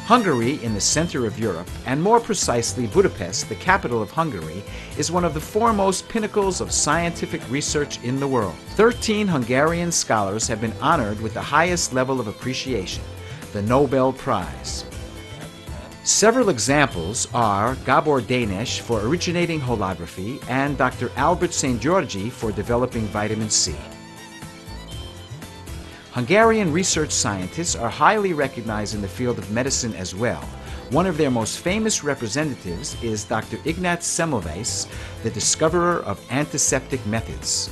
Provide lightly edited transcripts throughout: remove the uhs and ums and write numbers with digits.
Hungary, in the center of Europe, and more precisely Budapest, the capital of Hungary, is one of the foremost pinnacles of scientific research in the world. 13 Hungarian scholars have been honored with the highest level of appreciation, the Nobel Prize. Several examples are Gabor Dénes for originating holography and Dr. Albert St. Georgi for developing vitamin C. Hungarian research scientists are highly recognized in the field of medicine as well. One of their most famous representatives is Dr. Ignác Semmelweis, the discoverer of antiseptic methods.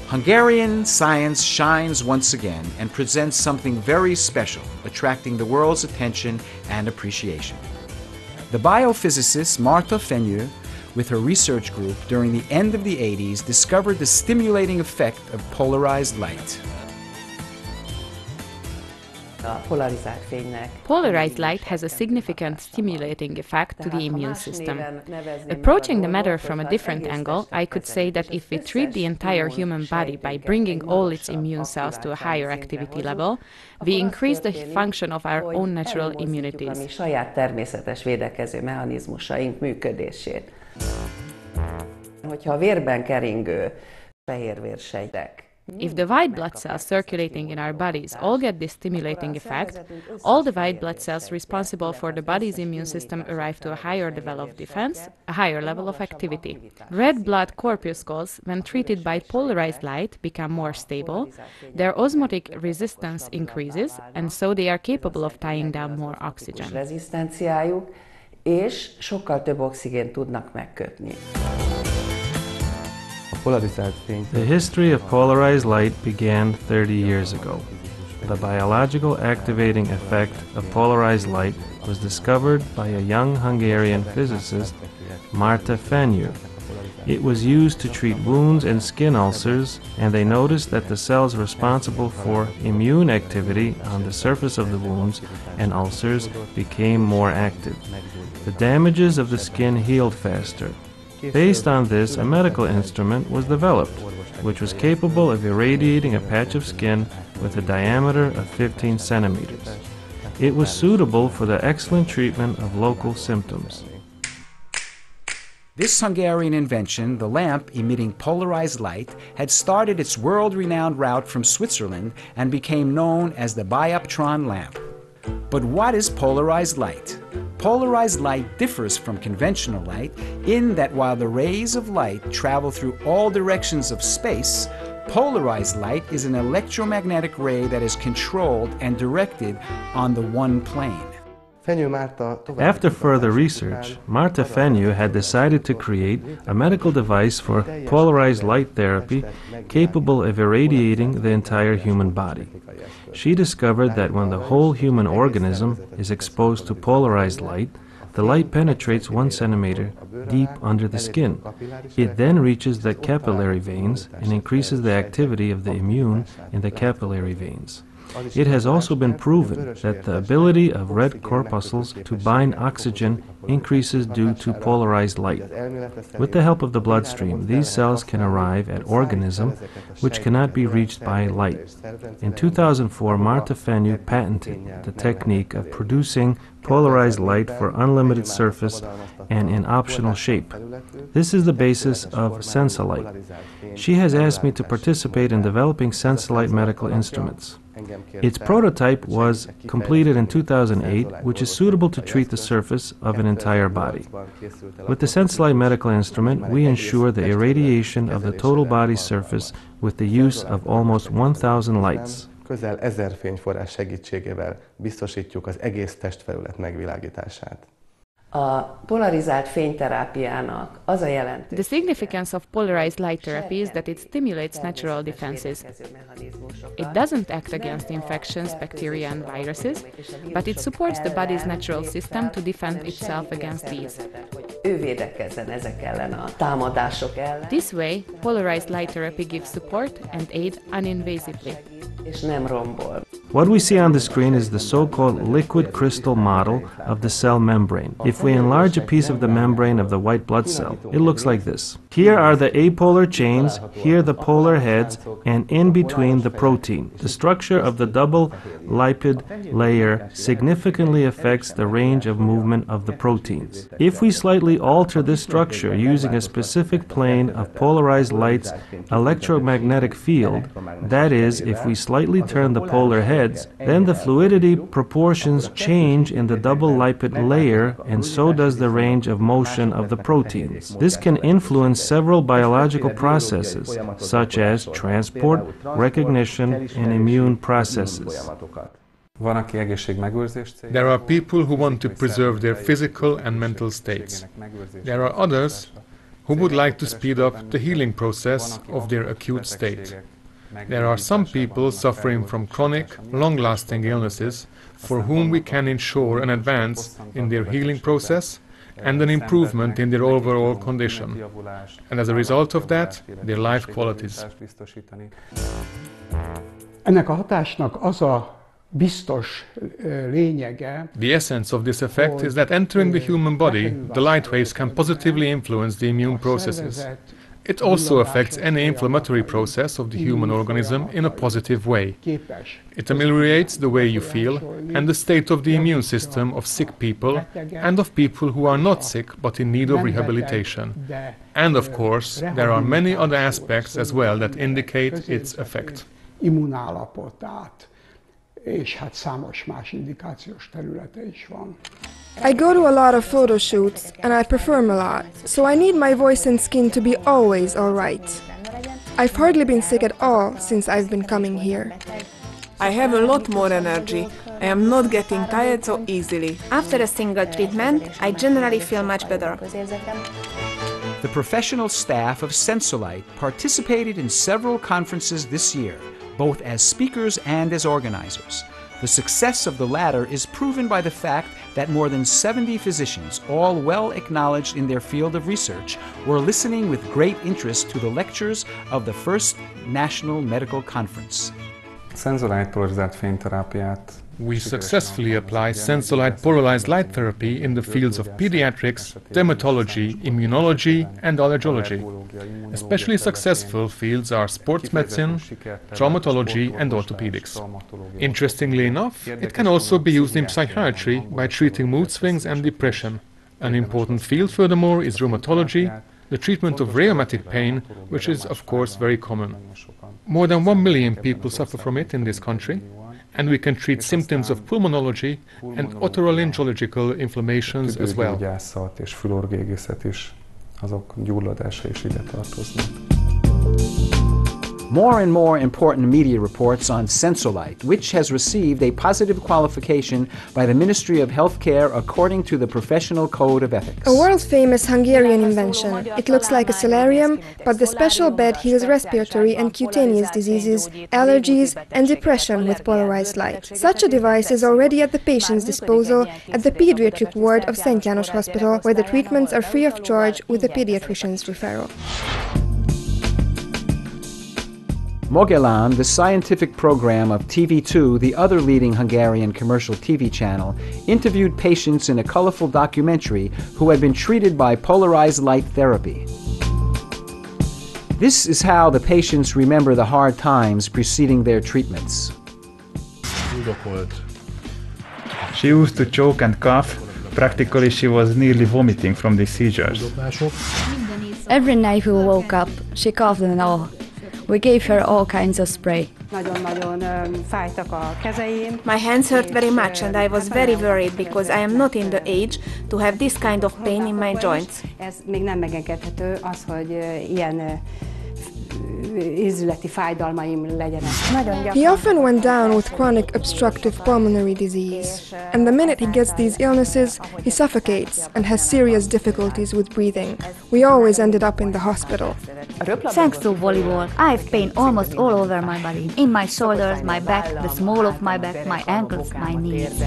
Hungarian science shines once again and presents something very special, attracting the world's attention and appreciation. The biophysicist Marta Fenyő, with her research group during the end of the 80s, discovered the stimulating effect of polarized light. Polarized light has a significant stimulating effect to the immune system. Approaching the matter from a different angle, I could say that if we treat the entire human body by bringing all its immune cells to a higher activity level, we increase the function of our own natural immunities. If the white blood cells circulating in our bodies all get this stimulating effect, all the white blood cells responsible for the body's immune system arrive to a higher level of defense, a higher level of activity. Red blood corpuscles, when treated by polarized light, become more stable, their osmotic resistance increases, and so they are capable of tying down more oxygen. The history of polarized light began 30 years ago. The biological activating effect of polarized light was discovered by a young Hungarian physicist, Marta Fenyő. It was used to treat wounds and skin ulcers, and they noticed that the cells responsible for immune activity on the surface of the wounds and ulcers became more active. The damages of the skin healed faster. Based on this, a medical instrument was developed, which was capable of irradiating a patch of skin with a diameter of 15 centimeters. It was suitable for the excellent treatment of local symptoms. This Hungarian invention, the lamp emitting polarized light, had started its world-renowned route from Switzerland and became known as the Bioptron lamp. But what is polarized light? Polarized light differs from conventional light in that while the rays of light travel through all directions of space, polarized light is an electromagnetic ray that is controlled and directed on the one plane. After further research, Marta Fenyő had decided to create a medical device for polarized light therapy capable of irradiating the entire human body. She discovered that when the whole human organism is exposed to polarized light, the light penetrates 1 centimeter deep under the skin. It then reaches the capillary veins and increases the activity of the immune in the capillary veins. It has also been proven that the ability of red corpuscles to bind oxygen increases due to polarized light. With the help of the bloodstream, these cells can arrive at organisms which cannot be reached by light. In 2004, Marta Fenyő patented the technique of producing polarized light for unlimited surface and in optional shape. This is the basis of Sensolite. She has asked me to participate in developing Sensolite medical instruments. Its prototype was completed in 2008, which is suitable to treat the surface of an entire body. With the Sensolite medical instrument, we ensure the irradiation of the total body surface with the use of almost 1,000 lights. Közel 1000 fényforrás segítségével biztosítjuk az egész testfelület megvilágítását. The significance of polarized light therapy is that it stimulates natural defenses. It doesn't act against infections, bacteria and viruses, but it supports the body's natural system to defend itself against these. This way, polarized light therapy gives support and aid uninvasively. What we see on the screen is the so-called liquid crystal model of the cell membrane. If we enlarge a piece of the membrane of the white blood cell, it looks like this. Here are the apolar chains, here the polar heads, and in between the protein. The structure of the double lipid layer significantly affects the range of movement of the proteins. If we slightly alter this structure using a specific plane of polarized light's electromagnetic field, that is, if we slightly turn the polar heads, then the fluidity proportions change in the double lipid layer, and so does the range of motion of the proteins. This can influence several biological processes, such as transport, recognition, and immune processes. There are people who want to preserve their physical and mental states. There are others who would like to speed up the healing process of their acute state. There are some people suffering from chronic, long-lasting illnesses for whom we can ensure an advance in their healing process and an improvement in their overall condition, and as a result of that, their life qualities. Ennek a hatásnak az a biztos lényege, the essence of this effect is that entering the human body, the light waves can positively influence the immune processes. It also affects any inflammatory process of the human organism in a positive way. It ameliorates the way you feel and the state of the immune system of sick people and of people who are not sick but in need of rehabilitation. And of course, there are many other aspects as well that indicate its effect. Immunállapotát, és hát számos más indikációs területe is van. I go to a lot of photo shoots and I perform a lot, so I need my voice and skin to be always alright. I've hardly been sick at all since I've been coming here. I have a lot more energy. I am not getting tired so easily. After a single treatment, I generally feel much better. The professional staff of Sensolite participated in several conferences this year, both as speakers and as organizers. The success of the latter is proven by the fact that more than 70 physicians, all well acknowledged in their field of research, were listening with great interest to the lectures of the first National Medical Conference. We successfully apply Sensolite polarized light therapy in the fields of pediatrics, dermatology, immunology, and allergology. Especially successful fields are sports medicine, traumatology, and orthopedics. Interestingly enough, it can also be used in psychiatry by treating mood swings and depression. An important field, furthermore, is rheumatology, the treatment of rheumatic pain, which is, of course, very common. More than 1 million people suffer from it in this country, and we can treat symptoms of pulmonology and otolaryngological inflammations as well. More and more important media reports on Sensolite, which has received a positive qualification by the Ministry of Healthcare according to the Professional Code of Ethics. A world-famous Hungarian invention. It looks like a solarium, but the special bed heals respiratory and cutaneous diseases, allergies, and depression with polarized light. Such a device is already at the patient's disposal at the pediatric ward of Szent János Hospital, where the treatments are free of charge with a pediatrician's referral. Mogellan, the scientific program of TV2, the other leading Hungarian commercial TV channel, interviewed patients in a colorful documentary who had been treated by polarized light therapy. This is how the patients remember the hard times preceding their treatments. She used to choke and cough. Practically, she was nearly vomiting from the seizures. Every night we woke up, she coughed and all. We gave her all kinds of spray. My hands hurt very much and I was very worried because I am not in the age to have this kind of pain in my joints. He often went down with chronic obstructive pulmonary disease, and the minute he gets these illnesses, he suffocates and has serious difficulties with breathing. We always ended up in the hospital. Thanks to volleyball, I have pain almost all over my body. In my shoulders, my back, the small of my back, my ankles, my knees.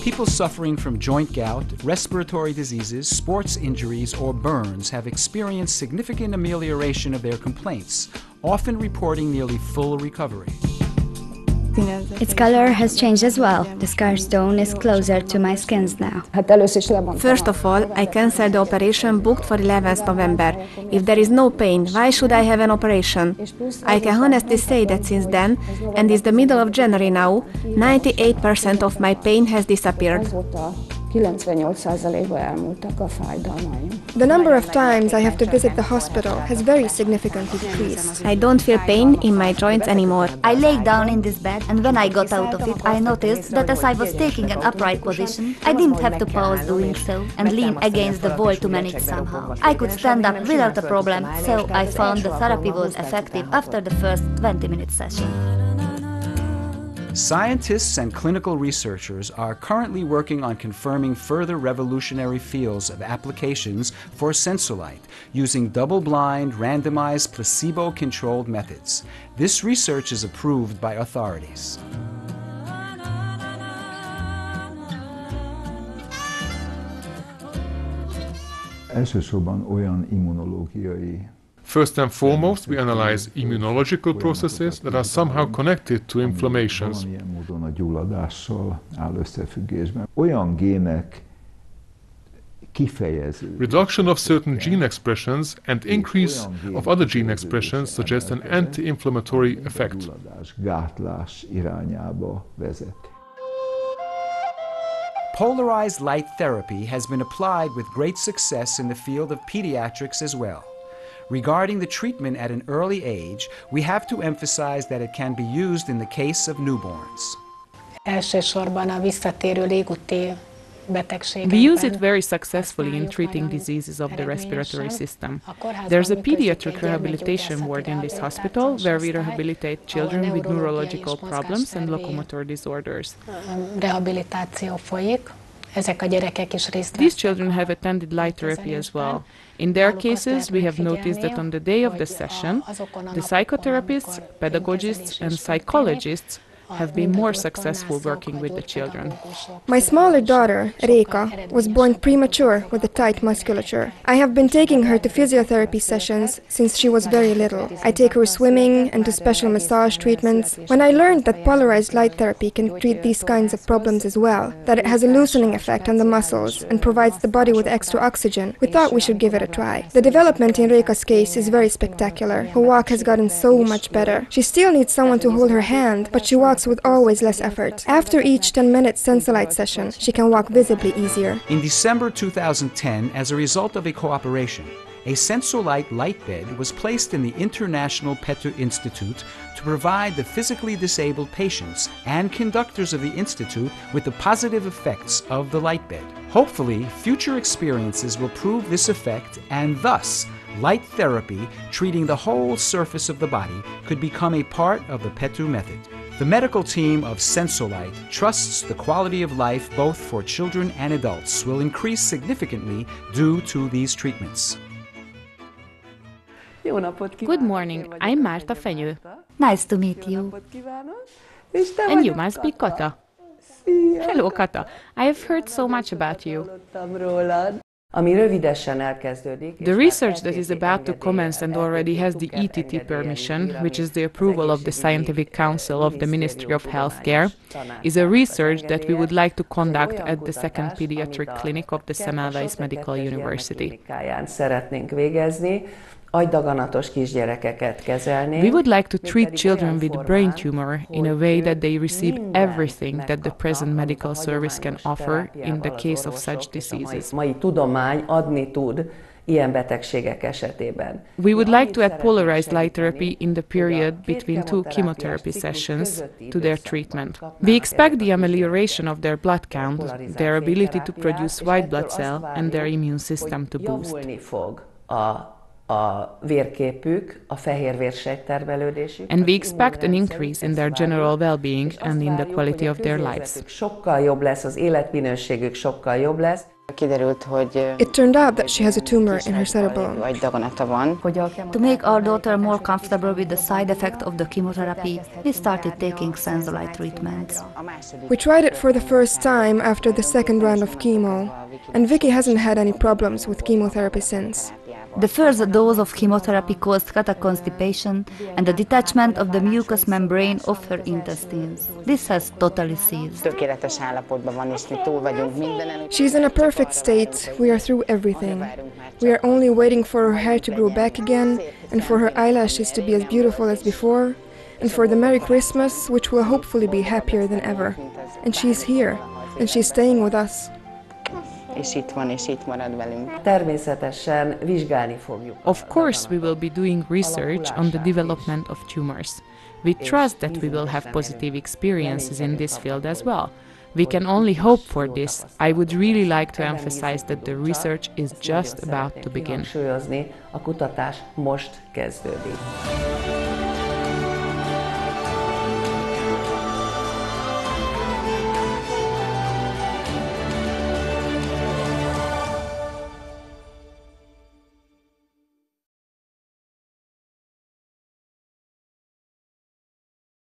People suffering from joint gout, respiratory diseases, sports injuries, or burns have experienced significant amelioration of their complaints, often reporting nearly full recovery. Its color has changed as well. The scar stone is closer to my skin now. First of all, I cancelled the operation booked for 11th November. If there is no pain, why should I have an operation? I can honestly say that since then, and it's the middle of January now, 98% of my pain has disappeared. 98%-ba elmúltak a fájdalmaim. The number of times I have to visit the hospital has very significantly decreased. I don't feel pain in my joints anymore. I lay down in this bed, and when I got out of it, I noticed that as I was taking an upright position, I didn't have to pause doing so and lean against the wall to manage somehow. I could stand up without a problem, so I found the therapy was effective after the first 20-minute session. Scientists and clinical researchers are currently working on confirming further revolutionary fields of applications for Sensolite using double-blind, randomized, placebo-controlled methods. This research is approved by authorities. Elsősorban olyan immunológiai. First and foremost, we analyze immunological processes that are somehow connected to inflammations. Valamilyen módon a gyulladással áll összefüggésben. Olyan gének kifejező. Reduction of certain gene expressions and increase of other gene expressions suggest an anti-inflammatory effect. Gátlás irányába vezet. Polarized light therapy has been applied with great success in the field of pediatrics as well. Regarding the treatment at an early age, we have to emphasize that it can be used in the case of newborns. We use it very successfully in treating diseases of the respiratory system. There's a pediatric rehabilitation ward in this hospital where we rehabilitate children with neurological problems and locomotor disorders. These children have attended light therapy as well. In their cases, we have noticed that on the day of the session, the psychotherapists, pedagogists, and psychologists have been more successful working with the children. My smaller daughter, Réka, was born premature with a tight musculature. I have been taking her to physiotherapy sessions since she was very little. I take her swimming and to special massage treatments. When I learned that polarized light therapy can treat these kinds of problems as well, that it has a loosening effect on the muscles and provides the body with extra oxygen, we thought we should give it a try. The development in Réka's case is very spectacular. Her walk has gotten so much better. She still needs someone to hold her hand, but she walks with always less effort. After each 10-minute Sensolite session, she can walk visibly easier. In December 2010, as a result of a cooperation, a Sensolite light bed was placed in the International PETU Institute to provide the physically disabled patients and conductors of the institute with the positive effects of the light bed. Hopefully, future experiences will prove this effect, and thus, light therapy treating the whole surface of the body could become a part of the PETU method. The medical team of Sensolite trusts the quality of life both for children and adults will increase significantly due to these treatments. Good morning, I'm Marta Fenyő. Nice to meet you. And you must be Kata. Hello, Kata. I have heard so much about you. The research that is about to commence and already has the ETT permission, which is the approval of the Scientific Council of the Ministry of Healthcare, is a research that we would like to conduct at the second pediatric clinic of the Semmelweis Medical University. We would like to treat children with brain tumor in a way that they receive everything that the present medical service can offer in the case of such diseases. We would like to add polarized light therapy in the period between 2 chemotherapy sessions to their treatment. We expect the amelioration of their blood count, their ability to produce white blood cell, and their immune system to boost. And we expect an increase in their general well-being and in the quality of their lives. It turned out that she has a tumor in her cerebellum. To make our daughter more comfortable with the side effect of the chemotherapy, we started taking Sensolite treatments. We tried it for the first time after the second round of chemo, and Vicky hasn't had any problems with chemotherapy since. The first dose of chemotherapy caused constipation and the detachment of the mucous membrane of her intestines. This has totally ceased. She's in a perfect state. We are through everything. We are only waiting for her hair to grow back again, and for her eyelashes to be as beautiful as before, and for the Merry Christmas, which will hopefully be happier than ever. And she's here, and she's staying with us. Of course, we will be doing research on the development of tumors. We trust that we will have positive experiences in this field as well. We can only hope for this. I would really like to emphasize that the research is just about to begin.